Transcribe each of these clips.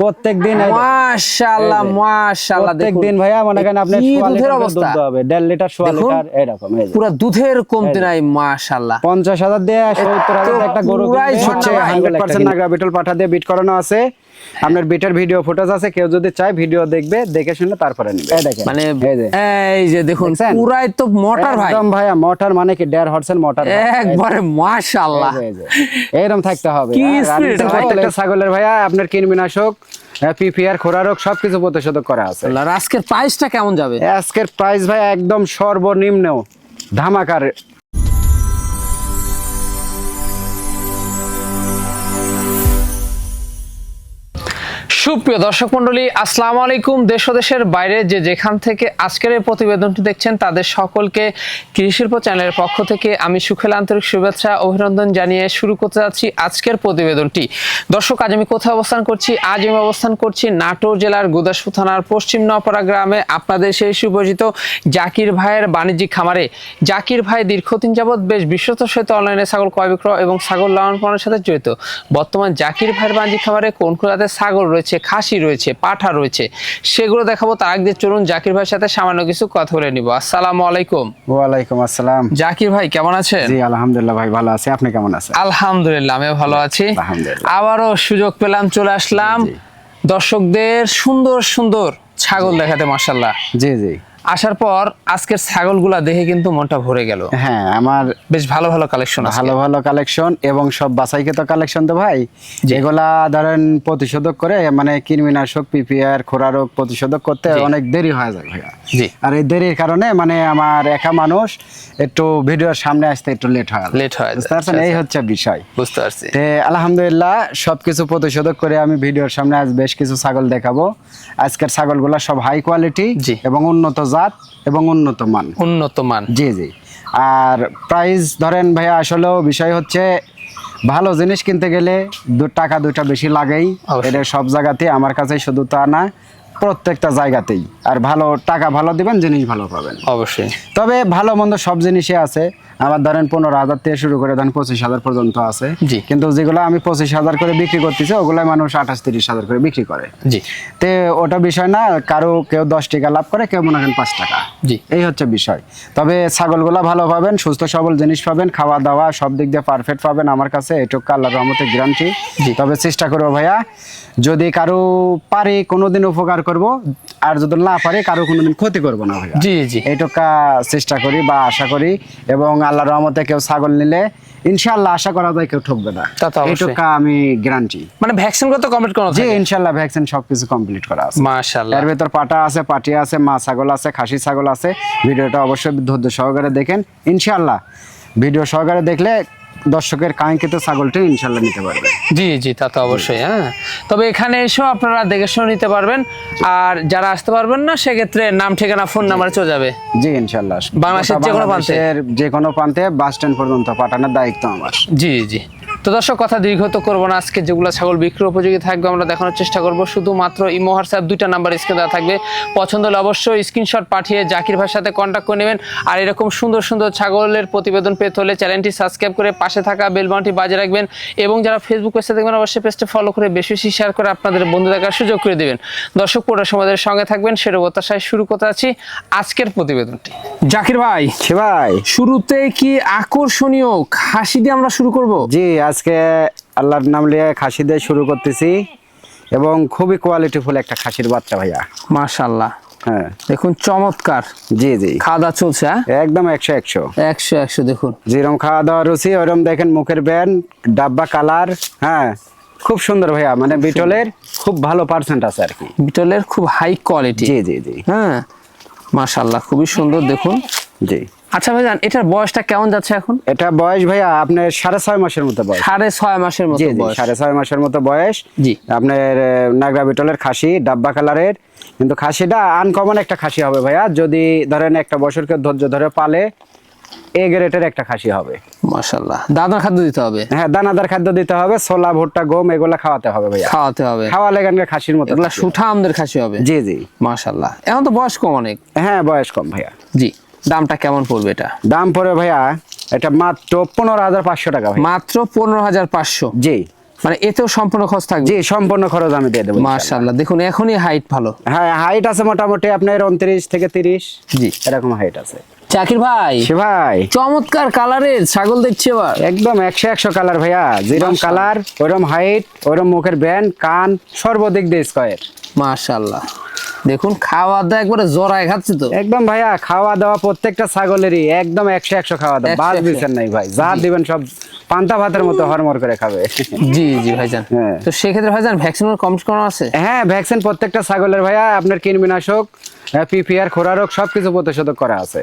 প্রত্যেকদিন মাশাআল্লাহ মাশাআল্লাহ প্রত্যেকদিন ভাইয়া মনে করেন আপনি দুধের অবস্থা হবে 1.5 লিটার 1.5 লিটার এরকম এই যে পুরো দুধের কমতি নাই মাশাআল্লাহ 50,000 দিয়ে 70,000 একটা গরু হচ্ছে 100% নাগরা বিটল পাঠা দিয়ে বিট করানো আছে। আপনার বিটের ভিডিও ফুটেজ আছে, কেউ যদি চায় ভিডিও দেখবে, দেখে শুনে তারপরে নেবে। এই দেখেন মানে এই যে দেখুন পুরাই তো মোটর ভাই, একদম ভাইয়া মোটর মানে কি 1.5 হর্সের মোটর একবারে মাশাআল্লাহ এরকম থাকতে হবে। একটা ছাগলের ভাইয়া আপনার কৃমিনাশক পিপিআর খোরা রোগ সবকিছু প্রতিষেধক করা আছে। আজকের প্রাইসটা কেমন যাবে? আজকের প্রাইস ভাই একদম সর্বনিম্ন ধামাকার। সুপ্রিয় দর্শক মন্ডলী, আসসালামু আলাইকুম। দেশ ও দেশের বাইরে যে যেখান থেকে আজকের এই প্রতিবেদনটি দেখছেন তাদের সকলকে কৃষিশিল্প চ্যানেলের পক্ষ থেকে আমি সুখেল আন্তরিক শুভেচ্ছা অভিনন্দন জানিয়ে শুরু করতে যাচ্ছি আজকের প্রতিবেদনটি। দর্শক, আজ আমি কোথায় অবস্থান করছি? আজ আমি অবস্থান করছি নাটোর জেলার গুদাসপুর থানার পশ্চিম নপাড়া গ্রামে, আপনাদের সেই সুপরিচিত জাকির ভাইয়ের বাণিজ্যিক খামারে। জাকির ভাই দীর্ঘদিন যাবৎ বেশ বিশ্বস্তর সহিত অনলাইনে ছাগল ক্রয় বিক্রয় এবং ছাগল লালন পালনের সাথে জড়িত। বর্তমান জাকির ভাইয়ের বাণিজ্যিক খামারে কোন কোন জাতের ছাগল রয়েছে, খাসি রয়েছে, পাঠা রয়েছে, সেগুলো দেখাবো। তার আগে চলুন জাকির ভাইয়ের সাথে সামান্য কিছু কথা বলে নিব। আসসালামু আলাইকুম। ওয়ালাইকুম আসসালাম। জাকির ভাই কেমন আছেন? জি আলহামদুলিল্লাহ ভাই ভালো আছি, আপনি কেমন আছেন? আলহামদুলিল্লাহ আমিও ভালো আছি। আলহামদুলিল্লাহ। আবারও সুযোগ পেলাম, চলে আসলাম দর্শকদের সুন্দর সুন্দর ছাগল দেখাতে। মাশাআল্লাহ। জি জি। আসার পর আজকের ছাগলগুলা দেখে কিন্তু মনটা ভরে গেল। হ্যাঁ, আমার বেশ ভালো ভালো কালেকশন, ভালো ভালো কালেকশন এবং সব বাছাইকৃত কালেকশন তো ভাই। যেগুলা ধরেন প্রতিষেধক করে মানে কৃমিনাশক পিপিআর খোরা রোগ প্রতিষেধক করতে অনেক দেরি হয়ে যায় ভাইয়া। জি। আর এই দেরির কারণে মানে আমার একা মানুষ একটু ভিডিওর সামনে আসতে একটু লেট হয় বুঝতে পারছেন, এই হচ্ছে বিষয়। বুঝতে পারছি। আলহামদুলিল্লাহ সবকিছু প্রতিষেধক করে আমি ভিডিওর সামনে আজ বেশ কিছু ছাগল দেখাবো। আজকের ছাগলগুলা সব হাই কোয়ালিটি এবং উন্নত জাত এবং উন্নত মান। জি জি। আর প্রাইস ধরেন ভাইয়া আসলেও বিষয় হচ্ছে ভালো জিনিস কিনতে গেলে টাকা দুইটা বেশি লাগেই, এটা সব জায়গাতে, আমার কাছে শুধু তা না প্রত্যেকটা জায়গাতেই। আর ভালো টাকা ভালো দিবেন, জিনিস ভালো পাবেন অবশ্যই। তবে ভালো মন্দ সব জিনিসই আছে। আমার ধরেন 15,000 থেকে শুরু করে ধরেন 25,000 পর্যন্ত আছে, কিন্তু যেগুলো আমি 25,000 করে বিক্রি করতেছি ওগুলো মানুষ 28-30,000 করে বিক্রি করে। জি। তে ওটা বিষয় না, কারো কেউ 10 টাকা লাভ করে, কেউ মনে করেন 5 টাকা। জি। এই হচ্ছে বিষয়। তবে ছাগলগুলা ভালো পাবেন, সুস্থ সবল জিনিস পাবেন, খাওয়া দাওয়া সব দিক দিয়ে পারফেক্ট পাবেন আমার কাছে, এটুকু আল্লাহর রহমতে গ্যারান্টি। তবে চেষ্টা করবো ভাইয়া, যদি কারো পারি কোনোদিন উপকার করব, আর যদি না পারি কারো কোনোদিন ক্ষতি করবো না ভাইয়া। জি জি। এইটুকা চেষ্টা করি বা আশা করি, এবং আল্লাহর রহমতে কেউ ছাগল নিলে ইনশাআল্লাহ আশা করা যায় কেউ ঠকবে না, এইটুকা আমি গ্যারান্টি। মানে ভ্যাকসিন কত কমপ্লিট করা আছে? জি ইনশাআল্লাহ ভ্যাকসিন সবকিছু কমপ্লিট করা আছে। মাশাআল্লাহ। এর ভিতর পাটা আছে, পাটিয়া আছে, মা ছাগল আছে, খাসি ছাগল আছে। ভিডিওটা অবশ্যই ধৈর্য সহকারে দেখেন, ইনশাআল্লাহ ভিডিও সহকারে দেখলে দর্শকের কাঙ্ক্ষিত ছাগলটা ইনশাআল্লাহ নিতে পারবে। জি জি, তা তো অবশ্যই। হ্যাঁ, তবে এখানে এসেও আপনারা দেখে শুনে নিতে পারবেন। আর যারা আসতে পারবেন না সেক্ষেত্রে নাম ঠিকানা ফোন নাম্বার চলে যাবে। জি ইনশাআল্লাহ বাংলাদেশের যে কোনো প্রান্তে বাস স্ট্যান্ড পর্যন্ত পাঠানোর দায়িত্ব আমার। জি জি। তো দর্শক, কথা দীর্ঘ তো করবো না, আজকে যেগুলো ছাগল বিক্রি উপযোগী থাকবে আমরা দেখানোর চেষ্টা করব। শুধুমাত্র ইমো হোয়াটসঅ্যাপ দুইটা নাম্বার স্ক্রিনে দেওয়া থাকবে, পছন্দ হলে অবশ্যই স্ক্রিনশট পাঠিয়ে জাকির ভাইয়ের সাথে কন্ট্যাক্ট করে নেবেন। আর এরকম সুন্দর সুন্দর ছাগলের প্রতিবেদন পেতে হলে চ্যানেলটি সাবস্ক্রাইব করে পাশে থাকা বেল বাটনটি বাজিয়ে রাখবেন, এবং যারা ফেসবুক পেজে দেখবেন অবশ্যই পেজটা ফলো করে বেশি বেশি শেয়ার করে আপনাদের বন্ধু দেখার সুযোগ করে দেবেন। দর্শক, পুরো সময়ের সঙ্গে থাকবেন, সেটা প্রত্যাশায় শুরু করতে যাচ্ছি আজকের প্রতিবেদনটি। জাকির ভাই, ভাই শুরুতে কি আকর্ষণীয় খাসি দিয়ে আমরা শুরু করব? জি, আজকে আল্লাহর নাম নিয়ে খাসি দিয়ে শুরু করতেছি, এবং খুবই কোয়ালিটিফুল একটা খাসির বাচ্চা ভাইয়া। মাশাআল্লাহ। হ্যাঁ দেখুন চমৎকার। জি জি। খাওয়া দাওয়া চলছে? একদম 100-100 দেখুন যেরকম খাওয়া দাওয়া রুচি ওরকম দেখেন, মুখের ব্যান্ড, ডাব্বা কালার, হ্যাঁ খুব সুন্দর ভাইয়া। মানে বিটলের খুব ভালো পার্সেন্ট আছে আর কি, বিটলের খুব হাই কোয়ালিটি। জি জি জি। হ্যাঁ মাশাআল্লাহ, খুবই সুন্দর দেখুন। জি। আচ্ছা ভাইজান, এটার বয়সটা কেমন যাচ্ছে এখন? এটা বয়স ভাইয়া আপনার 6.5 মাসের মতো বয়স। 6.5 মাসের মতো বয়স। 6.5 মাসের মতো বয়স। জি। আপনার নাগরা বিটলের খাসি, ডাব্বা কালারের, কিন্তু খাসিটা আনকমন একটা খাসি হবে ভাইয়া। যদি ধরেন একটা বছরকে ধৈর্য ধরে পালে এ গ্রেডের একটা খাসি হবে। মাশাআল্লাহ। দানাদার খাদ্য দিতে হবে? হ্যাঁ, দানাদার খাদ্য দিতে হবে, ছোলা ভুট্টা গম এগুলা খাওয়াতে হবে ভাইয়া। খাওয়াতে হবে, খাওয়ালে গানকে খাসির মতো এগুলা সুঠা আমদের খাসি হবে। জি জি। মাশাআল্লাহ। এখন তো বয়স কম অনেক। হ্যাঁ বয়স কম ভাইয়া। জি। দামটা কেমন পড়বে এটা? দাম পড়ে ভাইয়া এটা মাত্র 15,500 টাকা ভাই। মাত্র 15,500? জি। মানে এতেও সম্পূর্ণ খরচ থাকবে? জি, সম্পূর্ণ খরচ আমি দিয়ে দেবো। মাশাআল্লাহ, দেখুন এখনই হাইট ভালো। হ্যাঁ, হাইট আছে মোটামুটি আপনার 29 থেকে 30, জি এরকম হাইট আছে। জাকির ভাই, ভাই চমৎকার কালারের ছাগল দেখছি এবার, একদম 100 কালার ভাইয়া, যেরকম কালার ওরকম হাইট, ওরকম মুখের ব্যান্ড, কান, সর্বদিক দিয়ে স্কয়ার। মাশাআল্লাহ, দেখুন খাওয়া দাওয়া একবারে জোড়ায় খাচ্ছি তো। একদম ভাইয়া, খাওয়া দাওয়া প্রত্যেকটা ছাগলেরই একদম 100 খাওয়া দাওয়া, 100 বাদ দিচ্ছেন নাই ভাই, যা দিবেন সব পান্তা ভাতের মতো হরমর করে খাবে। জি জি ভাইজান, তো সেক্ষেত্রে ভাইজান ভ্যাকসিন কম করানো আছে? হ্যাঁ, ভ্যাকসিন প্রত্যেকটা ছাগলের ভাইয়া আপনার কৃমিনাশক, পিপিআর, খোরা রোগ সবকিছু প্রতিষেধক করা আছে।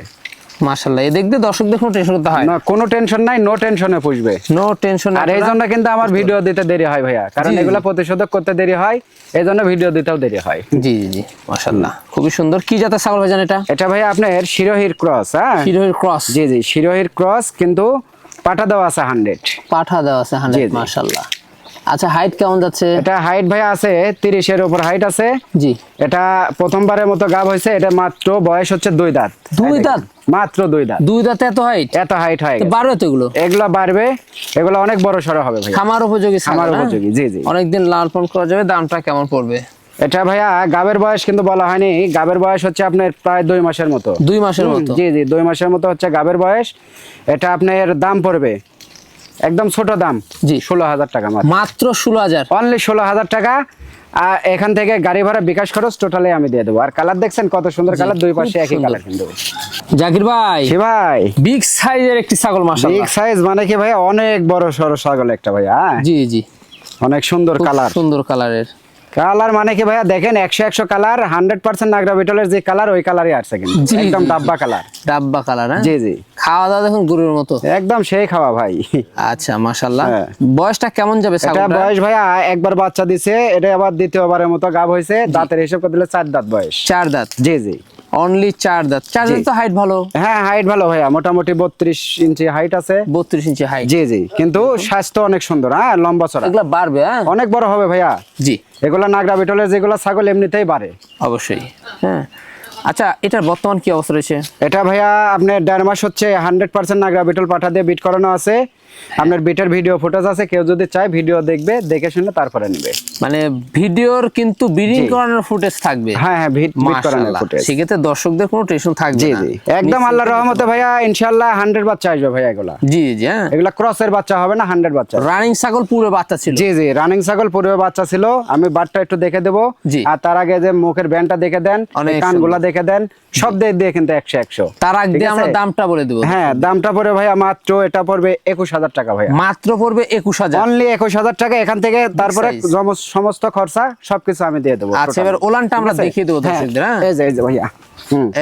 মাশাআল্লাহ, এই দেখতে দর্শকদের কোনো টেনশন করতে হয় না, কোনো টেনশন নাই, নো টেনশনে পুষবে, নো টেনশন। আর এই জন্য কিন্তু আমার ভিডিও দিতে দেরি হয় ভাইয়া, কারণ এগুলা প্রতিষেধক করতে দেরি হয়, এই জন্য ভিডিও দিতেও দেরি হয়। জি জি, মাশাআল্লাহ, খুবই সুন্দর। কি জাতের ছাগল ভাইজান এটা? এটা ভাইয়া আপনার শিরোহির ক্রস। হ্যাঁ, শিরোহির ক্রস। জি জি, শিরোহির ক্রস, কিন্তু পাঠা দেওয়া আছে 100, পাঠা দেওয়া আছে 100। মাশাআল্লাহ। আচ্ছা, হাইট কেমন যাচ্ছে? এটা হাইট ভাইয়া আছে 30-এর উপর হাইট আছে। জি, এটা প্রথমবারের মতো গাব হয়েছে, এটা মাত্র বয়স হচ্ছে 2 দাঁত। 2 দাঁত? মাত্র 2 দাঁত। 2 দাঁতে এত হাইট? এত হাইট হয়, বাড়বে তো এগুলো? এগুলা বাড়বে, এগুলা অনেক বড় সড়ো হবে ভাইয়া, খামার উপযোগী ছাগল। খামার উপযোগী, জি জি। অনেকদিন লালন পালন করা যাবে। দামটা কেমন পড়বে? এটা ভাইয়া গাবের বয়স কিন্তু বলা হয়নি, গাবের বয়স হচ্ছে আপনার প্রায় 2 মাসের মতো। 2 মাসের মতো? জি জি, 2 মাসের মতো হচ্ছে গাবের বয়স। এটা আপনার দাম পড়বে একদম ছোট দাম, জি, 16,000 টাকা মাত্র 16,000? অনলি 16,000 টাকা। আর এখান থেকে গাড়ি ভাড়া, বিকাশ খরচ টোটালি আমি দিয়ে দেবো। আর কালার দেখছেন কত সুন্দর কালার, দুই পাশে একই কালার কিন্তু। জাকির ভাই, ভাই বিগ সাইজের একটি ছাগল, মাশাআল্লাহ। বিগ সাইজ মানে কি ভাই, অনেক বড় সরো ছাগল একটা ভাইয়া। জি জি, অনেক সুন্দর কালার, সুন্দর কালারের। কালার মানে কি ভাইয়া, দেখেন 100 কালার, 100% নাগরা বিটলের যে কালার, ওই কালারই আসছে কিন্তু, একদম ডাব্বা কালার। ডাব্বা কালার? হ্যাঁ জি জি, খাওয়া দাওয়া দেখুন গরুর মতো, একদম সেই খাওয়া ভাই। আচ্ছা, মাশাআল্লাহ। বয়সটা কেমন যাবে এটা ছাগলটার? বয়স ভাইয়া একবার বাচ্চা দিছে, এটা আবার দ্বিতীয়বারের মতো গাব হয়েছে। দাঁতের হিসাব করে দিলে 4 দাঁত বয়স। 4 দাঁত? জি জি, অনলি 4 দাঁত। 4 দাঁত তো হাইট ভালো? হ্যাঁ, হাইট ভালো ভাইয়া, মোটামুটি 32 ইঞ্চি হাইট আছে। 32 ইঞ্চি হাইট? জি জি, কিন্তু স্বাস্থ্য অনেক সুন্দর। হ্যাঁ, লম্বা চড়া, এগুলা বাড়বে? হ্যাঁ, অনেক বড় হবে ভাইয়া। জি, এগুলা নাগরা বিটলের যেগুলা ছাগল এমনিতেই বাড়ে অবশ্যই। হ্যাঁ, আচ্ছা, এটার বর্তমান কি অবস্থা রয়েছে? এটা ভাইয়া আপনার 1.5 মাস হচ্ছে 100% নাগরা বিটল পাঠা দিয়ে বিট করানো আছে। আপনার বিটের ভিডিও ফুটেজ আছে, কেউ যদি চায় ভিডিও দেখবে, দেখে শুনে তারপরে নেবে। মানে ভিডিওর কিন্তু ব্রিডিং করানোর ফুটেজ থাকবে? হ্যাঁ হ্যাঁ, বিট করানোর ফুটেজ। সেক্ষেত্রে দর্শকদের কোনো টেনশন থাকবে জি না? জি, একদম আল্লাহর রহমতে ভাইয়া ইনশাআল্লাহ 100 বাচ্চা আসবে ভাইয়া এগুলা। জি জি, হ্যাঁ, এগুলা ক্রসের বাচ্চা হবে না, 100 বাচ্চা। রানিং ছাগল পুরো বাচ্চা ছিল? জি জি, রানিং ছাগল পূর্বে বাচ্চা ছিল। আমি বাটটা একটু দেখে দেবো, আর তার আগে যে মুখের ব্যান্ডটা দেখে দেন, কানগুলা দেখে দেন, সব দিয়ে কিন্তু 100। তার আগে আমরা দামটা বলে দেবো। হ্যাঁ, দামটা পড়বে ভাইয়া মাত্র, এটা পড়বে 21,000 টাকা ভাইয়া। মাত্র পড়বে 21,000? অনলি 21,000 টাকা। এখান থেকে তারপরে সমস্ত খরচা সবকিছু আমি দিয়ে দেবো। আচ্ছা, এবার ওলানটা আমরা দেখিয়ে দেবো দর্শকদের। হ্যাঁ, এই যে ভাইয়া,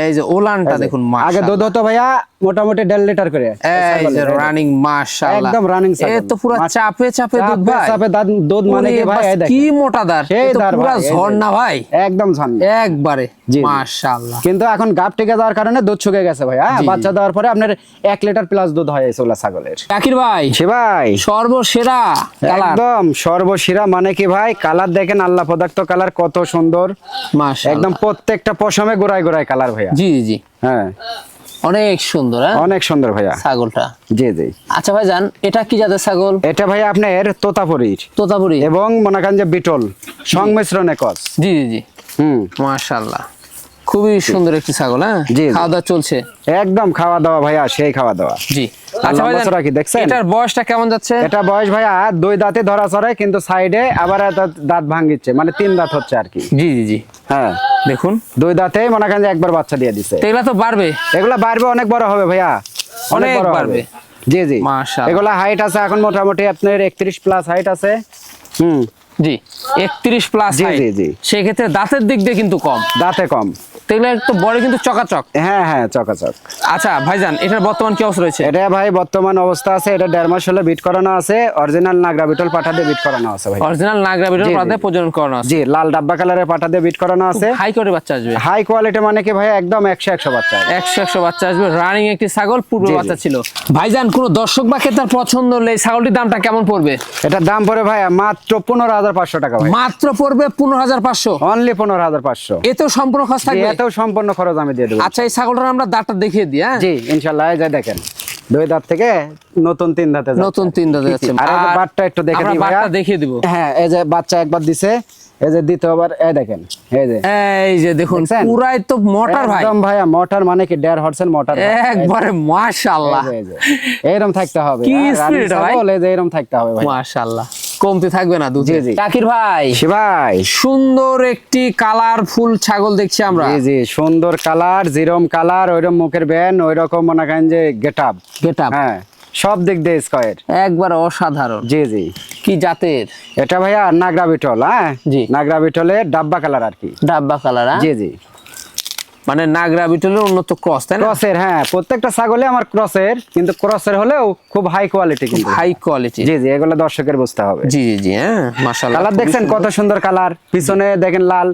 এই যে ওলানটা দেখুন, আগে দুধ হতো ভাইয়া মোটামুটি 1.5 লিটার করে। এই যে রানিং, মাশাআল্লাহ, একদম রানিং ছাগল। এ তো পুরো চাপে চাপে দুধ ভাই, চাপে দুধ মানে কি ভাই, এই দেখেন কি মোটা দাঁড়, এই তো দাঁড় পুরো ভাই, ঝর্ণা ভাই, একদম ঝর্ণা একবারে, জি। মাশাআল্লাহ। কিন্তু এখন গাব টিকে যাওয়ার কারণে দুধ শুকিয়ে গেছে ভাই। হ্যাঁ, বাচ্চা দেওয়ার পরে আপনার 1 লিটার প্লাস দুধ হয় এই সোলা ছাগলের। জাকির ভাই, ভাই সর্বসেরা কালার, একদম সর্বসেরা মানে কি ভাই, কালার দেখেন, আল্লাহ পদার্থ কালার কত সুন্দর, মাশাআল্লাহ, একদম প্রত্যেকটা পশমে গোড়ায় গোড়ায় কালার ভাইয়া। জি জি, হ্যাঁ, অনেক সুন্দর। হ্যাঁ, অনেক সুন্দর ভাইয়া ছাগলটা। জি জি। আচ্ছা ভাইজান, এটা কি জাতের ছাগল? এটা ভাই আপনার তোতাপুরীর, তোতাপুরি এবং মনে করেন যে বিটল সংমিশ্রণে কস। জি জি জি, মাশাআল্লাহ, খুবই সুন্দর একটি ছাগল। হ্যাঁ, খাওয়া দাওয়া চলছে? একদম খাওয়া দাওয়া ভাইয়া, সেই খাওয়া দাওয়া। জি। আচ্ছা ভাইজান, কি দেখছেন এটার বয়সটা কেমন যাচ্ছে? এটা বয়স ভাইয়া 2 দাঁতে ধরা চড়ে, কিন্তু সাইডে আবার দাঁত ভাঙিচ্ছে, মানে 3 দাঁত হচ্ছে আর কি। জি জি জি, হ্যাঁ, দেখুন 2 দাঁতে মনে করেন যে একবার বাচ্চা দিয়ে দিছে। এগুলা তো বাড়বে? এগুলা বাড়বে, অনেক বড় হবে ভাইয়া, অনেক অনেক বড় বাড়বে। জি জি, মাশাআল্লাহ। এগুলা হাইট আছে এখন মোটামুটি আপনার 31 প্লাস হাইট আছে। জি, 31 প্লাস জি হাইট। জি জি, সেই ক্ষেত্রে দাঁতের দিক দিয়ে কিন্তু কম, দাঁতে কম। এগুলা একটু বড় কিন্তু চকাচক। হ্যাঁ হ্যাঁ, চকাচক। আচ্ছা ভাইজান, এটার বর্তমান কি অবস্থা রয়েছে? এটা ভাই বর্তমান অবস্থা আছে, এটা 1.5 মাস হলে বিট করানো আছে, অরিজিনাল নাগরা বিটল পাঠা দিয়ে বিট করানো আছে ভাই। অরিজিনাল নাগরা বিটল পাঠা দিয়ে প্রজনন করানো আছে? জি, লাল ডাব্বা কালারের পাঠা দিয়ে বিট করানো আছে। হাই কোয়ালিটি বাচ্চা আসবে? হাই কোয়ালিটি মানে কি ভাই, একদম 100 বাচ্চা, 100 বাচ্চা আসবে। রানিং একটি ছাগল, পূর্ব বাচ্চা ছিল। ভাইজান, কোন দর্শক বা ক্রেতার পছন্দ হলে এই ছাগলটির দামটা কেমন পড়বে? এটার দাম পড়ে ভাই মাত্র 15,500 টাকা ভাই। মাত্র পড়বে 15,500? অনলি 15,500। এতেও সম্পূর্ণ খরচ থাকবে? এতেও সম্পূর্ণ খরচ আমি দিয়ে দেব। আচ্ছা, এই ছাগলটার আমরা দাঁতটা দেখিয়ে দিই। হ্যাঁ জি, ইনশাআল্লাহ। এই যে দেখেন, দুই দাঁত থেকে নতুন তিন দাঁতে যাচ্ছে। নতুন তিন দাঁতে যাচ্ছে। আর এই যে বাটটা একটু দেখে দিই ভাইয়া, বাটটা দেখিয়ে দিব। হ্যাঁ এই যে বাচ্চা একবার দিছে, এই যে দ্বিতীয়বার, এই দেখেন এই যে দেখুন পুরাই তো মোটর ভাই, একদম ভাইয়া মোটর, মানে কি 1.5 হর্সের মোটর একবারে মাশাআল্লাহ। এরকম থাকতে হবে, কি স্পিড ভাই, এরকম থাকতে হবে ভাই, মাশাআল্লাহ। কমতি থাকবে না দুধে। জাকির ভাই, ভাই সুন্দর একটি কালারফুল ছাগল দেখছি আমরা। জি জি, সুন্দর কালার, যেরকম কালার ওইরকম মুখের ব্যান, ওইরকম মনে করেন যে গেটআপ, হ্যাঁ সব দিক দিয়ে স্কয়ার, একবার অসাধারণ। জি জি। কি জাতের এটা ভাইয়া? নাগরা বিটল। হ্যাঁ জি, নাগরা বিটলের ডাব্বা কালার আর কি। ডাব্বা কালার, জি জি, মানে নাগরা বিটলের উন্নত ক্রস, তাই না? ক্রসের, হ্যাঁ প্রত্যেকটা ছাগলে আমার ক্রসের, কিন্তু ক্রসের হলেও খুব হাই কোয়ালিটি, কিন্তু হাই কোয়ালিটি। জি জি, এগুলো দর্শকের বুঝতে হবে। জি জি জি, হ্যাঁ মাশাআল্লাহ। কালার দেখছেন কত সুন্দর কালার, পিছনে দেখেন লাল,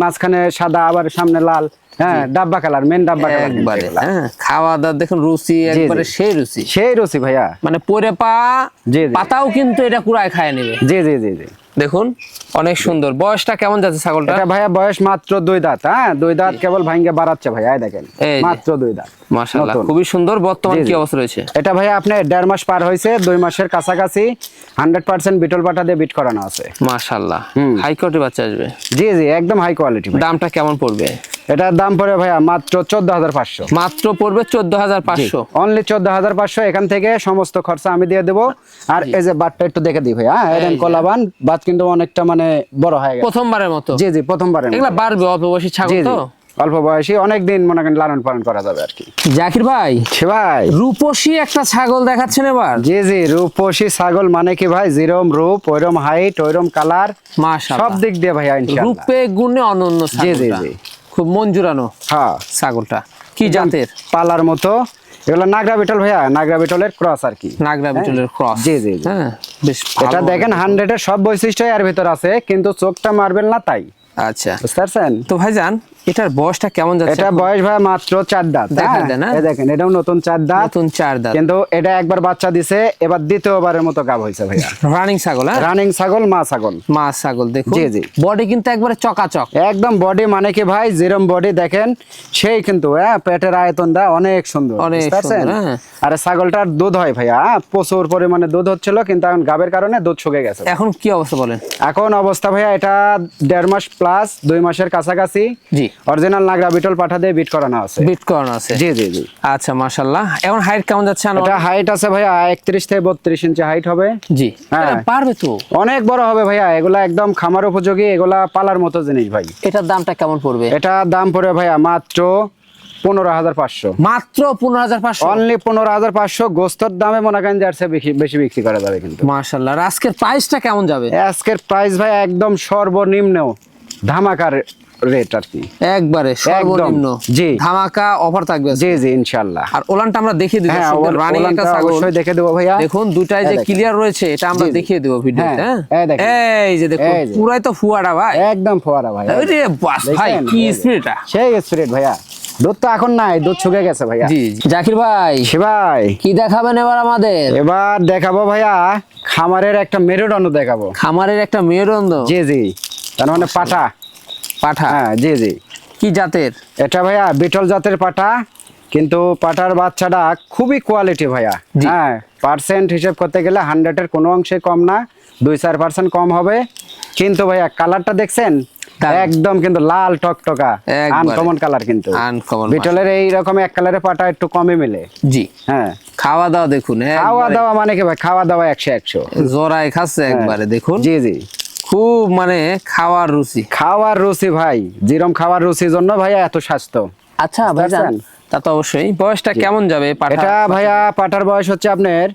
মাঝখানে সাদা, আবার সামনে লাল, হ্যাঁ ডাব্বা কালার, মেন ডাব্বা কালার একবারে। হ্যাঁ খাওয়া দাওয়া দেখুন, রুচি একবারে সেই রুচি, সেই রুচি ভাইয়া। মানে পরে পাতাও কিন্তু এটা কুড়ায় খায় নেবে। জি জি জি জি, দেখুন অনেক সুন্দর। বয়সটা কেমন যাচ্ছে ছাগলটা? এটা ভাইয়া বয়স মাত্র 2 দাঁত। হ্যাঁ 2 দাঁত কেবল ভাঙ্গে বাড়াচ্ছে ভাইয়া, এই দেখেন মাত্র 2 দাঁত। মাশাআল্লাহ খুবই সুন্দর। বর্তমান কি অবস্থা রয়েছে? এটা ভাইয়া আপনি 1.5 মাস পার হয়েছে, 2 মাসের কাছাকাছি 100% বিটল পাটা দিয়ে বিট করানো আছে। মাশাআল্লাহ, হাই কোয়ালিটি বাচ্চা আসবে। জি জি, একদম হাই কোয়ালিটি। দামটা কেমন পড়বে? এটার দাম পড়বে ভাইয়া মাত্র 14,500। মাত্র পড়বে 14,500, অনলি 14,500। এখান থেকে সমস্ত খরচা আমি দিয়ে দেবো। আর এই যে বাটটা একটু দেখে দিই ভাইয়া, এরেন কলাবান বাট, কিন্তু অনেকটা মানে বড় হয়ে গেছে, প্রথমবারের মতো। জি জি, প্রথমবারের মতো। এগুলা বাড়বে, অল্প বয়সী ছাগল তো, অল্প বয়সী, অনেকদিন মনে করেন লালন পালন করা যাবে আর কি। জাকির ভাই, ভাই রূপসী একটা ছাগল দেখাচ্ছেন এবার। জি জি, রূপসী ছাগল মানে কি ভাই, যেরকম রূপ ওইরকম হাইট ওইরকম কালার, মাশাআল্লাহ সব দিক দিয়ে ভাইয়া ইনশাআল্লাহ রূপে গুণে অনন্য ছাগল। জি জি জি, খুব মন জুড়ানো। হ্যাঁ ছাগলটা কি জাতের? পালার মতো। এগুলো নাগরা বিটল ভাইয়া, নাগরা বিটলের ক্রস আর কি। নাগরা বিটলের ক্রস, জি জি, হ্যাঁ বেশ। এটা দেখেন 100 এর সব বৈশিষ্ট্য এর ভিতর আছে, কিন্তু চোখটা মারবেন না তাই। আচ্ছা বুঝতে পারছেন? তো ভাইজান এটার বয়সটা কেমন যাচ্ছে? এটা বয়স ভাই মাত্র 4 দাঁত। এই দেখেন এটাও নতুন 4 দাঁত, নতুন 4 দাঁত, কিন্তু এটা একবার বাচ্চা দিছে, এবার দ্বিতীয়বারের মতো গাব হইছে ভাইয়া। রানিং ছাগল, হ্যাঁ রানিং ছাগল, মা ছাগল, মা ছাগল। দেখুন জি জি, বডি কিন্তু একবারে চকাচক, একদম বডি মানে কি ভাই, যেরকম বডি দেখেন সেই কিন্তু, হ্যাঁ পেটের আয়তনটা অনেক সুন্দর, বুঝতে পারছেন? আর ছাগলটার দুধ হয় ভাইয়া, প্রচুর পরিমাণে দুধ হচ্ছিল, কিন্তু এখন গাবের কারণে দুধ শুকে গেছে। এখন কি অবস্থা বলেন? এখন অবস্থা ভাইয়া এটা 1.5 মাস প্লাস, 2 মাসের কাছাকাছি। জি, অরিজিনাল নাগরা বিটল পাঠা দিয়ে বিট করানো আছে। বিট করানো আছে, জি জি জি। আচ্ছা মাশাআল্লাহ। এখন হাইট কেমন যাচ্ছে? এটা হাইট আছে ভাইয়া 31 থেকে 32 ইঞ্চি হাইট হবে। জি, হ্যাঁ পারবে তো, অনেক বড় হবে ভাইয়া। এগুলা একদম খামার উপযোগী, এগুলা পালার মতো জিনিস ভাই। এটার দামটা কেমন পড়বে? এটা দাম পড়বে ভাইয়া মাত্র 15,500। মাত্র 15,500, অনলি 15,500। গোস্তর দামে মনে করেন যে বেশি বিক্রি করা যাবে কিন্তু। মাশাআল্লাহ। আজকের প্রাইসটা কেমন যাবে? আজকের প্রাইস ভাই একদম সর্বনিম্ন ধামাকার রেট আর কি, একবারে সর্বনিম্ন। জি, ধামাকা অফার থাকবে। জি জি ইনশাআল্লাহ। আর ওলানটা আমরা দেখিয়ে দিব, রানিং একটা ছাগল অবশ্যই দেখে দেব ভাইয়া। দেখুন দুটাই যে ক্লিয়ার রয়েছে, এটা আমরা দেখিয়ে দেব ভিডিওতে। এই যে দেখুন পুরাই তো ফুয়ারা ভাই, একদম ফুয়ারা ভাই। আরে বাস ভাই, কি স্পিরিটটা, সেই স্পিরিট ভাইয়া। দুধ তো এখন নাই, দুধ শুকে গেছে ভাইয়া। জি জি। জাকির ভাই, ভাই কি দেখাবেন এবার আমাদের? এবার দেখাবো ভাইয়া খামারের একটা মেরুদণ্ড দেখাবো। খামারের একটা মেরুদণ্ড? জি জি, তার মানে পাঠা। পাঠা, হ্যাঁ জি জি। কি জাতের? এটা ভাইয়া বিটল জাতের পাঠা, কিন্তু পাঠার বাচ্চাটা খুবই কোয়ালিটি ভাইয়া। হ্যাঁ পার্সেন্ট হিসেব করতে গেলে 100 এর কোনো অংশে কম না, 2-4% কম হবে। কিন্তু ভাইয়া কালারটা দেখছেন একদম কিন্তু লাল টকটকা, আনকমন কালার। কিন্তু বিটলের এই রকম এক কালারের পাটা একটু কমই মিলে। জি হ্যাঁ। খাওয়া দাওয়া দেখুন, খাওয়া দাওয়া মানে কি ভাই, খাওয়া দাওয়া 100 জোড়ায় খাচ্ছে একবারে। দেখুন জি জি, খুব মানে খাওয়ার রুচি ভাই, যেরকম খাওয়ার রুচির জন্য ভাইয়া এত স্বাস্থ্য। আচ্ছা ভাইজান, তা তো অবশ্যই। বয়সটা কেমন যাবে? এটা ভাইয়া পাটার বয়স হচ্ছে আপনার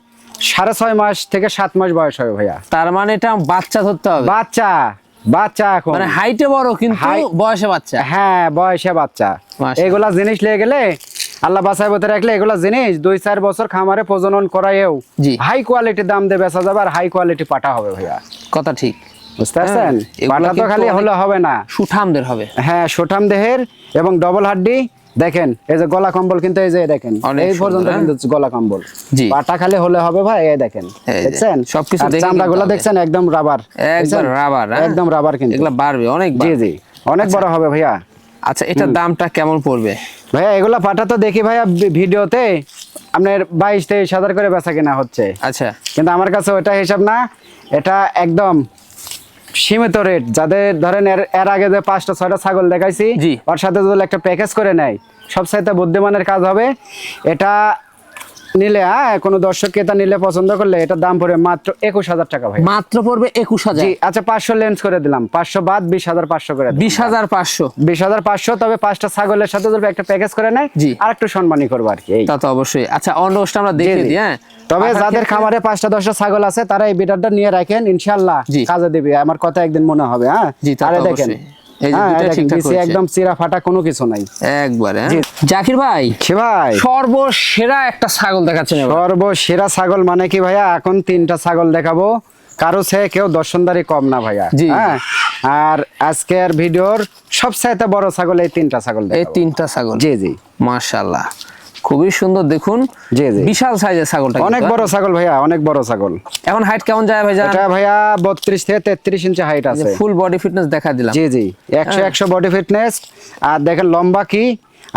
6.5 মাস থেকে 7 মাস বয়স হবে ভাইয়া। তার মানে এটা বাচ্চা ধরতে হবে। বাচ্চা এখন মানে হাইটে বড়, কিন্তু বয়সে বাচ্চা। হ্যাঁ বয়সে বাচ্চা। এগুলা জিনিস নিয়ে গেলে আল্লাহ বাঁচায় বতে রাখলে, এগুলা জিনিস 2-4 বছর খামারে প্রজনন করায়ও হাই কোয়ালিটির দাম দিয়ে বেচা যাবে, আর হাই কোয়ালিটি পাটা হবে ভাইয়া। কথা ঠিক, বুঝতে পারছেন? পাটা তো খালি হলে হবে না, সুঠামদের হবে। হ্যাঁ সুঠাম দেহের এবং ডবল হাড্ডি। দেখেন এই যে গলা কম্বল, কিন্তু এই যে দেখেন এই পর্যন্ত কিন্তু গলা কম্বল। পাটা খালি হলে হবে ভাই। এই দেখেন, দেখছেন সবকিছু, চামড়াগুলো দেখছেন একদম রাবার, একদম রাবার, একদম রাবার। কিন্তু এগুলা বাড়বে অনেক। জি জি, অনেক বড় হবে ভাইয়া। আচ্ছা, এটার দামটা কেমন পড়বে ভাইয়া? এগুলা পাঠা তো দেখি ভাইয়া ভিডিওতে আপনার 22-23 হাজার করে বেচা কেনা হচ্ছে। আচ্ছা, কিন্তু আমার কাছে ওটা হিসাব না, এটা একদম সীমিত রেট। যাদের ধরেন এর আগে যে 5টা-6টা ছাগল দেখাইছি, জি। ওর সাথে যদি একটা প্যাকেজ করে নেয়, সবচাইতে বুদ্ধিমানের কাজ হবে। এটা নিলে কোনো দর্শক ক্রেতা নিলে পছন্দ করলে এটার দাম পড়বে মাত্র 21,000 টাকা ভাই। মাত্র পড়বে 21,000। জি, আচ্ছা 500 লেন্স করে দিলাম, 500 বাদ 20,500 করে দিলাম। 20,500। 20,500, তবে 5টা ছাগলের সাথে যদি একটা প্যাকেজ করে নেয়, জি। আর একটু সম্মানই করবো আর কি। তা তো অবশ্যই। আচ্ছা, অন্যটা আমরা দেখে দিই। হ্যাঁ, তবে যাদের খামারে 5টা-10টা ছাগল আছে তারা এই বিটারটা নিয়ে রাখেন, ইনশাআল্লাহ জি। কাজে দিবে, আমার কথা একদিন মনে হবে। হ্যাঁ, জি, তা তো আরে দেখেন, অবশ্যই। এই যে দুটো ঠিকঠাক করেছে। একদম চিরা ফাটা কোনো কিছু নাই একবারে। জি। জাকির ভাই, সে ভাই সর্বসেরা একটা ছাগল দেখাচ্ছেন এবার। সর্বসেরা ছাগল মানে কি ভাইয়া? এখন 3টা ছাগল দেখাবো, কারো সে কেউ দর্শনদারি কম না ভাইয়া। জি। হ্যাঁ, আর আজকের ভিডিওর সবচাইতে বড় ছাগল এই 3টা ছাগল এই দেখাবো। 3টা ছাগল। জি জি, মাশাআল্লাহ, খুবই সুন্দর। দেখুন, জি জি, বিশাল সাইজের ছাগলটা, অনেক বড় ছাগল ভাইয়া, অনেক বড় ছাগল। এখন হাইট কেমন যায় ভাই? এটা ভাইয়া 32 থেকে 33 ইঞ্চি হাইট আছে। ফুল বডি ফিটনেস দেখা দিলাম। জি জি, 100 বডি ফিটনেস। আর দেখেন লম্বা কি,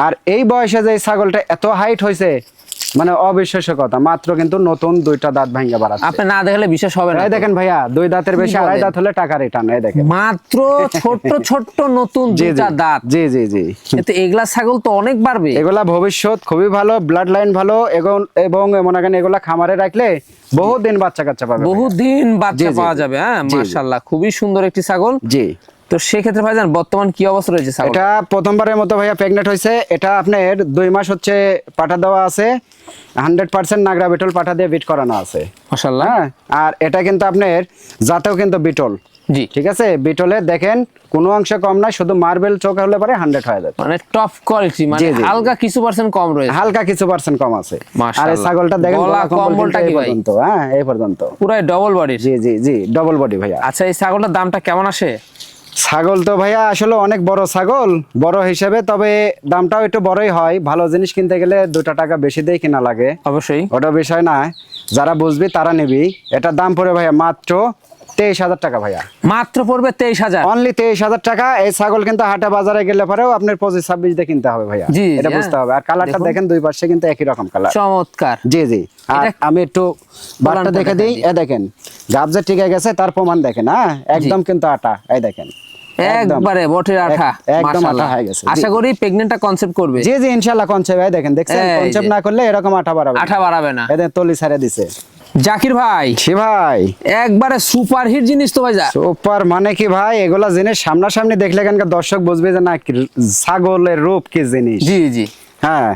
আর এই বয়সে যে ছাগলটা এত হাইট হয়েছে, মানে অবিশ্বাস্য কথা। মাত্র কিন্তু নতুন 2টা দাঁত ভাঙা বাড়াচ্ছে। আপনি না দেখলে বিশ্বাস হবে না। এই দেখেন ভাইয়া, 2 দাঁতের বেশি, কি 2.5 বলেন? দাঁত হলে টাকা রিটার্ন। এই দেখেন মাত্র ছোট্ট ছোট্ট নতুন জি জি, 2টা দাঁত। জি জি জি, এতে এগুলা ছাগল তো অনেক বাড়বে। এগুলা ভবিষ্যৎ খুবই ভালো, ব্লাড লাইন ভালো, এবং মনে করেন এগুলা খামারে রাখলে বহুদিন বাচ্চা কাচ্চা পাবে। বহুদিন বাচ্চা জি, জি, পাওয়া জি। যাবে। হ্যাঁ, জি, জি। মাশাআল্লাহ, খুবই সুন্দর একটি ছাগল। জি, তো সেক্ষেত্রে ভাইজান বর্তমান কি অবস্থা রয়েছে ছাগল? এটা প্রথমবারের মতো ভাইয়া প্রেগনেন্ট হয়েছে। এটা আপনার 2 মাস হচ্ছে পাঠা দেওয়া আছে, 100% নাগরা বিটল পাঠা দিয়ে বিট করানো আছে। মাশাআল্লাহ। হ্যাঁ, আর এটা কিন্তু আপনার জাতেও কিন্তু বিটল। জি, ঠিক আছে, বিটলে দেখেন কোনো অংশ কম নাই, শুধু মার্বেল চোখ হলে পরে 100 হয়ে যাবে। মানে টপ কোয়ালিটি, মানে জি, জি, জি। হালকা কিছু পার্সেন্ট কম রয়েছে। হালকা কিছু পার্সেন্ট কম আছে। আর এই মাশাআল্লাহ। ছাগলটা দেখেন গলা গলা কম্বল কম্বলটা কিন্তু কি এই ভাই? পর্যন্ত। হ্যাঁ, এই পর্যন্ত পুরাই ডবল বডির। জি জি জি, ডবল বডি ভাইয়া। আচ্ছা, এই ছাগলটার দামটা কেমন আসে? ছাগল তো ভাইয়া আসলে অনেক বড় ছাগল, বড় হিসেবে, তবে দামটাও একটু বড়ই হয়। ভালো জিনিস কিনতে গেলে 2টা টাকা বেশি দিয়ে কিনা লাগে, অবশ্যই। ওটা বিষয় না, যারা বুঝবি তারা নিবি। এটার দাম পড়ে ভাইয়া মাত্র 23,000 টাকা ভাইয়া। মাত্র পড়বে 23,000। অনলি 23,000 টাকা। এই ছাগল কিন্তু হাটে বাজারে গেলে পরেও আপনার 25-26 দিয়ে কিনতে হবে ভাইয়া। জি, জি, এটা হ্যাঁ। বুঝতে হবে। আর কালারটা দেখুন। দেখেন, 2 পাশে কিন্তু একই রকম কালার। চমৎকার। জি জি, আর এটা- আমি একটু বারটা বলানটা দেখে দিই। দেখাই এ দেখেন, গাব যে টিকে গেছে তার প্রমাণ দেখেন। হ্যাঁ, একদম কিন্তু আটা। এই দেখেন, একদম। একবারে বটের আঠা। একদম মাশাআল্লাহ। আঠা হয়ে গেছে। আশা করি প্রেগন্যান্টটা কনসেপ্ট করবে। জি জি, ইনশাআল্লাহ কনসেপ্ট। এই দেখেন, দেখছেন এই কনসেপ্ট যে। না করলে এরকম আঠা বাড়াবে না। আঠা বাড়াবে না। এদের তলি ছাড়ে দিছে। জাকির ভাই, জি ভাই, একবারে সুপার হিট জিনিস তো ভাই। সুপার মানে কি ভাই, এগুলা জিনিস সামনাসামনি দেখলে এখানকার দর্শক বুঝবে যে না, ছাগলের রূপ কি জিনিস। জি জি, হ্যাঁ,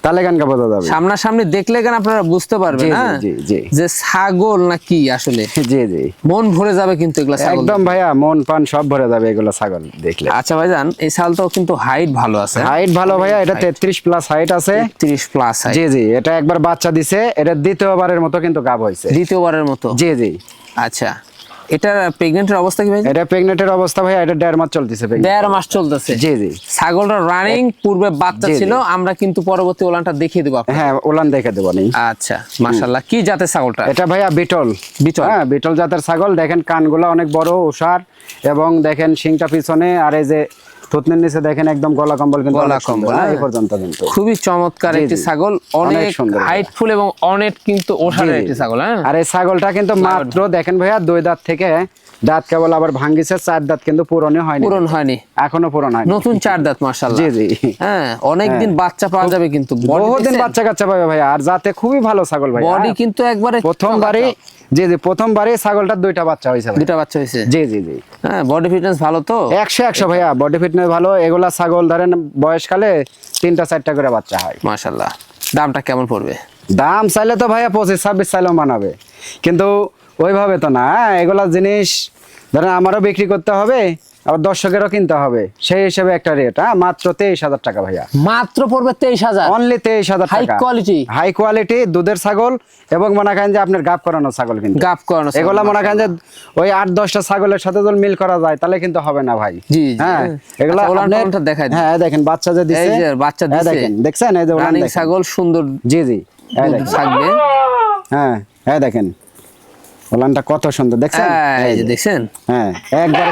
তাহলে এখানকার বোঝা যাবে। সামনাসামনি দেখলে কেন আপনারা বুঝতে পারবেন জি, না জি, জি, জি। যে ছাগল না কি আসলে। জি জি, মন ভরে যাবে কিন্তু এগুলা ছাগল একদম ভাইয়া, মন পান সব ভরে যাবে এগুলো ছাগল দেখলে। দেখলে। আচ্ছা ভাইজান, এই ছাগলটাও কিন্তু হাইট ভালো আছে। হাইট ভালো ভাইয়া, এটা 33+ হাইট আছে। 30+ হাইট। জি জি, এটা একবার বাচ্চা দিছে, এটা দ্বিতীয়বারের মতো কিন্তু গাব হয়েছে। দ্বিতীয়বারের মতো। জি জি, আচ্ছা, এটা প্রেগন্যান্টের অবস্থা কি ভাই? এটা প্রেগনেন্টের অবস্থা ভাইয়া, এটা 1.5 মাস চলতেছে। 1.5 মাস চলতেছে। জি জি, ছাগলটা রানিং, পূর্বে বাচ্চা জি, জি। ছিল। আমরা কিন্তু পরবর্তী ওলানটা দেখিয়ে দেবো আপনাকে। হ্যাঁ, ওলান দেখে দেবো নি। আচ্ছা, মাশাআল্লাহ। কি জাতের ছাগলটা? এটা ভাইয়া বিটল। বিটল। হ্যাঁ, বিটল জাতের ছাগল। দেখেন কানগুলা অনেক বড় ওষার, এবং দেখেন শিংটা পিছনে, আর এই যে থুতনির নিচে দেখেন একদম গলা কম্বল কিন্তু গলা অনেক সুন্দর। কম্বল, হ্যাঁ, এই হ্যাঁ। পর্যন্ত কিন্তু খুবই চমৎকার জি, একটি জি। ছাগল, অনেক অনেক সুন্দর। হাইটফুল এবং অনেক কিন্তু ওষারের জি, জি। একটি ছাগল। হ্যাঁ, আর এই ছাগলটা কিন্তু মাত্র দেখেন ভাইয়া 2 দাঁত থেকে, দাঁত কেবল আবার ভাঙ্গিছে, 4 দাঁত কিন্তু পূরণই হয়নি, পূরণ হয়নি, এখনো পূরণ হয়নি। নতুন 4 দাঁত। মাশাআল্লাহ। জি জি, হ্যাঁ, অনেকদিন বাচ্চা পাওয়া যাবে কিন্তু। বহুদিন বাচ্চা কাচ্চা পাবে ভাইয়া, আর জাতে খুবই ভালো ছাগল ভাইয়া। বডি কিন্তু একবারে প্রথমবারই, জি জি, প্রথমবারই ছাগলটার 2টা বাচ্চা হয়েছে ভাই। 2টা বাচ্চা হয়েছে। জি জি জি, হ্যাঁ, বডি ফিটনেস ভালো তো। 100 ভাইয়া, বডি ফিটনেস ভালো। এগুলা ছাগল ধরেন বয়সকালে 3টা-4টা করে বাচ্চা হয়। মাশাআল্লাহ। দামটা কেমন পড়বে? দাম চাইলে তো ভাইয়া 25-26 চাইলেও মানাবে, কিন্তু ওইভাবে তো না। হ্যাঁ, এগুলা জিনিস ধরেন আমারও বিক্রি করতে হবে, আবার দর্শকেরও কিনতে হবে, সেই হিসেবে একটা রেট। হ্যাঁ, মাত্র 23,000 টাকা ভাইয়া। মাত্র পড়বে 23,000। অনলি 23,000 হাই টাকা। কোয়ালিটি। হাই কোয়ালিটি দুধের ছাগল, এবং মনে করেন যে আপনার গাব করানো ছাগল কিন্তু। গাব করানো ছাগল, এগুলা মনে করেন যে ওই 8-10টা ছাগলের সাথে যদি মিল করা যায় তাহলে কিন্তু হবে না ভাই। জি, জি। হ্যাঁ, এগুলা আচ্ছা, ওলান আপনার- টোলানটা দেখাই দিন। হ্যাঁ, দেখেন বাচ্চা যে দিছে, এই যে বাচ্চা হ্যাঁ, দিছে। দেখেন, দেখছেন এই যে ওলান রানিং দেখেন। ছাগল, সুন্দর জি জি, এই দুধ দেখেন। থাকবে। হ্যাঁ, হ্যাঁ, দেখেন ওলানটা কত সুন্দর, দেখছেন? এই যে দেখছেন। হ্যাঁ, একবারে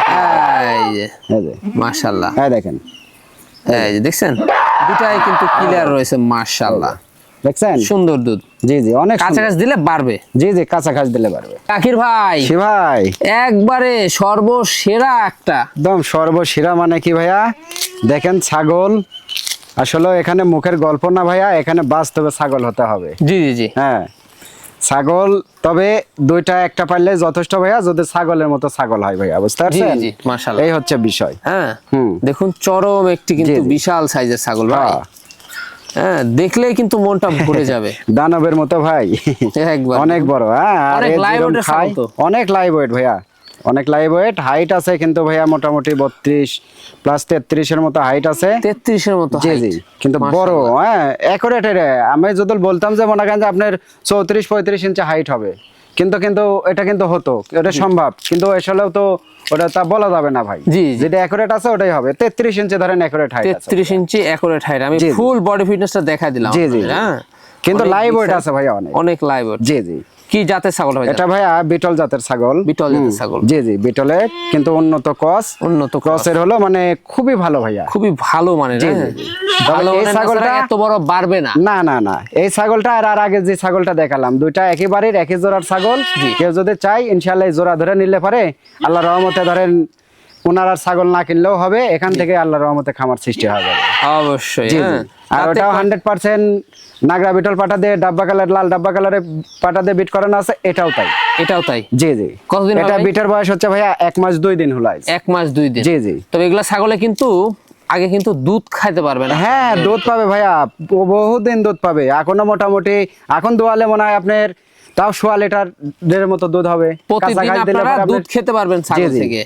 এই যে এই যে, মাশাআল্লাহ। হ্যাঁ দেখেন, এই যে দেখছেন দুটাই কিন্তু ক্লিয়ার রয়েছে মাশাআল্লাহ, দেখছেন সুন্দর দুধ। জি জি, অনেক কাঁচা ঘাস দিলে বাড়বে। জি জি, কাঁচা ঘাস দিলে বাড়বে। জাকির ভাই, জি ভাই, একবারে সর্বসেরা একটা, একদম সর্বসেরা মানে কি ভাইয়া, দেখেন ছাগল আসলে এখানে মুখের গল্প না ভাইয়া, এখানে বাস্তবে ছাগল হতে হবে। জি জি জি, হ্যাঁ ছাগল, তবে দুইটা একটা পারলে যথেষ্ট ভাইয়া, যদি ছাগলের মতো ছাগল হয় ভাইয়া, বুঝতে জি পারছেন? জি মাশাআল্লাহ, এই হচ্ছে বিষয়। হ্যাঁ হুম। দেখুন চরম একটি কিন্তু জি, জি। বিশাল সাইজের ছাগল ভাই, হ্যাঁ। হ্যাঁ দেখলেই কিন্তু মনটা ভরে যাবে। দানবের মতো ভাই, একবার অনেক বড়। হ্যাঁ, আর অনেক এ live যেরকম weight এর খায়, ছাগল তো। অনেক লাইভ ওয়েট ভাইয়া, অনেক লাইভ ওয়েট। হাইট আছে কিন্তু ভাইয়া মোটামুটি 32 প্লাস 33 এর মতো হাইট আছে। 33 এর মতো জি height। জি, কিন্তু বড়। হ্যাঁ অ্যাকুরেট। আমি যদি বলতাম যে মনে করেন যে আপনার 34-35 ইঞ্চি হাইট হবে, কিন্তু কিন্তু এটা কিন্তু হতো, এটা সম্ভব, কিন্তু আসলেও তো ওটা তা বলা যাবে না ভাই। জি, জি। যেটা অ্যাকুরেট আছে ওটাই হবে। 33 ইঞ্চি ধরেন অ্যাকুরেট হাইট আছে। 33 ইঞ্চি অ্যাকুরেট হাইট। আমি জি, জি। ফুল বডি ফিটনেসটা দেখাই দিলাম। জি, জি, জি। হ্যাঁ কিন্তু অনেক লাইভ ওয়েট বিশাল- আছে ভাইয়া, অনেক। অনেক লাইভ ওয়েট। জি জি। কি জাতের ছাগল ভাই? এটা ভাইয়া বিটল জাতের ছাগল। বিটল জাতের ছাগল। জি জি, বিটলের কিন্তু উন্নত ক্রস। উন্নত ক্রসের হলো মানে খুবই ভালো ভাইয়া। খুবই ভালো মানে জি, না? জি, জি। তবে ভালো এই মানে ছাগলটা এত বড় বাড়বে না। না না না, এই ছাগলটা আর আগে যে ছাগলটা দেখালাম, দুইটা একই বাড়ির একই জোড়ার ছাগল। কেউ যদি চাই ইনশাআল্লাহ এই জোড়া ধরে নিলে পারে, আল্লাহর রহমতে ধরেন ওনার আর ছাগল না কিনলেও হবে, এখান থেকে আল্লাহর রহমতে খামার সৃষ্টি হয়ে যাবে। অবশ্যই। জি, জি। হ্যাঁ আর তাতে ওটাও 100% নাগরা বিটল পাটা দিয়ে ডাব্বা কালার, লাল ডাব্বা কালারের পাটা দিয়ে বিট করানো আছে, এটাও তাই। এটাও তাই। জি জি। কতদিন এটা হবে? বিটের বয়স হচ্ছে ভাইয়া 1 মাস 2 দিন হলো আজ। 1 মাস 2 দিন। জি জি। তবে এগুলা ছাগলে কিন্তু আগে কিন্তু দুধ খাইতে পারবে না। হ্যাঁ দুধ পাবে ভাইয়া, বহুদিন দুধ পাবে। এখনো মোটামুটি এখন দোয়ালে মনে হয় আপনার তাও 1.5 লিটারের মতো দুধ হবে। প্রতিদিন কাঁচা ঘাস দিলে আপনারা পরে দুধ খেতে পারবেন ছাগল জি। থেকে।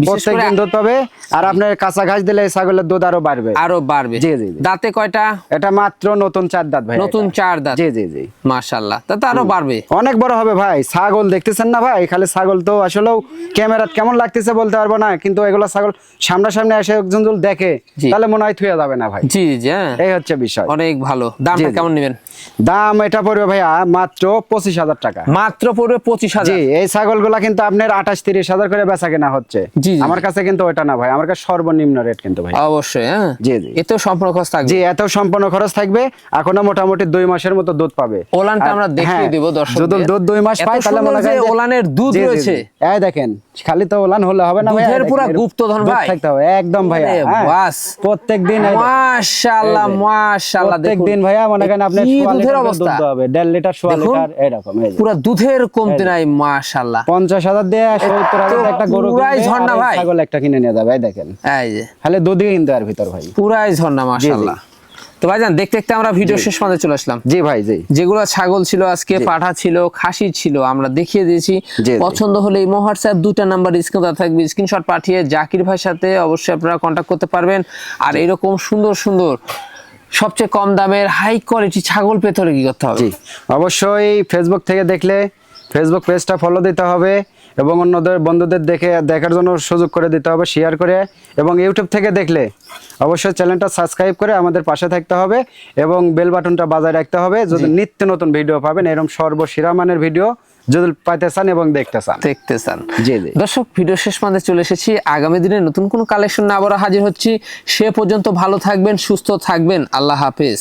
বিশেষ করে প্রত্যেকদিন দুধ পাবে, আর আপনার কাঁচা ঘাস দিলে এই ছাগলের দুধ আরো বাড়বে। আরো বাড়বে। জি, জি, জি। দাঁতে কয়টা? এটা মাত্র নতুন 4 দাঁত ভাই। নতুন 4 দাঁত। জি জি জি। মাশাআল্লাহ, তাতে আরো বাড়বে। অনেক বড় হবে ভাই। ছাগল দেখতেছেন না ভাই, খালি ছাগল তো আসলেও ক্যামেরাত কেমন লাগতেছে বলতে পারবো না, কিন্তু এগুলা ছাগল সামনাসামনি এসে একজন যদি দেখে জি। তাহলে মনে হয় থুয়ে যাবে না ভাই। জি জি, হ্যাঁ এই হচ্ছে বিষয়। অনেক ভালো। দামটা জি, জি। কেমন নেবেন? দাম এটা পড়বে ভাইয়া মাত্র 25,000 টাকা। মাত্র পড়বে 25,000। জি, এই ছাগলগুলা কিন্তু আপনার 28-30 হাজার করে বেচা কেনা হচ্ছে। জি, জি, আমার কাছে কিন্তু ওটা না ভাই, আমার কাছে সর্বনিম্ন রেট কিন্তু ভাই। অবশ্যই। হ্যাঁ জি, জি। এতেও সম্পূর্ণ খরচ থাকবে। জি, এত সম্পূর্ণ খরচ থাকবে। এখনো মোটামুটি 2 মাসের মতো দুধ পাবে। ওলানটা আমরা দেখিয়ে হ্যাঁ, দিব দর্শক। যদি দুধ 2 মাস পায় তাহলে মনে করেন যে ওলানের দুধ জি, জি, জি। রয়েছে। এই দেখেন, খালি তো ওলান হলে হবে না ভাই, দুধের পুরা গুপ্তধন ভাই। থাকতে হবে একদম ভাইয়া। আরে হ্যাঁ, বাস। প্রত্যেকদিন মাশাআল্লাহ মাশাআল্লাহ, দেখুন প্রত্যেকদিন ভাইয়া মনে করেন আপনি কি 1.5 দুধের লিটার অবস্থা। দুধ হবে, 1.5 লিটার 1.5 দেখুন, লিটার এরকম। এই যে। পুরা দুধের কমতি নাই মাশাআল্লাহ। 50,000 দিয়ে 70,000 একটা গরু পুরাই কিনবে, ঝর্ণা আর এই ভাই। ছাগল একটা কিনে নিয়ে যাবে। এই দেখেন, এই যে খালি দুধই কিনতে আর ভিতর ভাই। পুরাই ঝর্ণা মাশাআল্লাহ। তো ভাইজান দেখতে দেখতে আমরা ভিডিও শেষ পর্যন্ত চলে আসলাম। জি ভাই জি। যেগুলো ছাগল ছিল আজকে, পাঠা ছিল, খাসি ছিল, আমরা দেখিয়ে দিয়েছি। জি। পছন্দ হলে ইমো হোয়াটসঅ্যাপ 2টা নাম্বার স্ক্রিনে দেওয়া থাকবে, স্ক্রিনশট পাঠিয়ে জাকির ভাইয়ের সাথে অবশ্যই আপনারা কন্ট্যাক্ট করতে পারবেন। আর এরকম সুন্দর সুন্দর সবচেয়ে কম দামের হাই কোয়ালিটি ছাগল পেতে হলে কি করতে হবে? জি, অবশ্যই ফেসবুক থেকে দেখলে ফেসবুক পেজটা ফলো দিতে হবে, এবং অন্যদের বন্ধুদের দেখার জন্য সুযোগ করে দিতে হবে, শেয়ার করে। এবং ইউটিউব থেকে দেখলে অবশ্যই চ্যানেলটা সাবস্ক্রাইব করে আমাদের পাশে থাকতে হবে, এবং বেল বাটনটা বাজায় রাখতে হবে, যদি নিত্য নতুন ভিডিও পাবেন, এরকম সর্বসেরা মানের ভিডিও যদি পাইতে চান এবং দেখতে চান। জি জি। দর্শক ভিডিও শেষ পর্যন্ত চলে এসেছি। আগামী দিনে নতুন কোন কালেকশন আবারও হাজির হচ্ছি। সে পর্যন্ত ভালো থাকবেন, সুস্থ থাকবেন। আল্লাহ হাফেজ।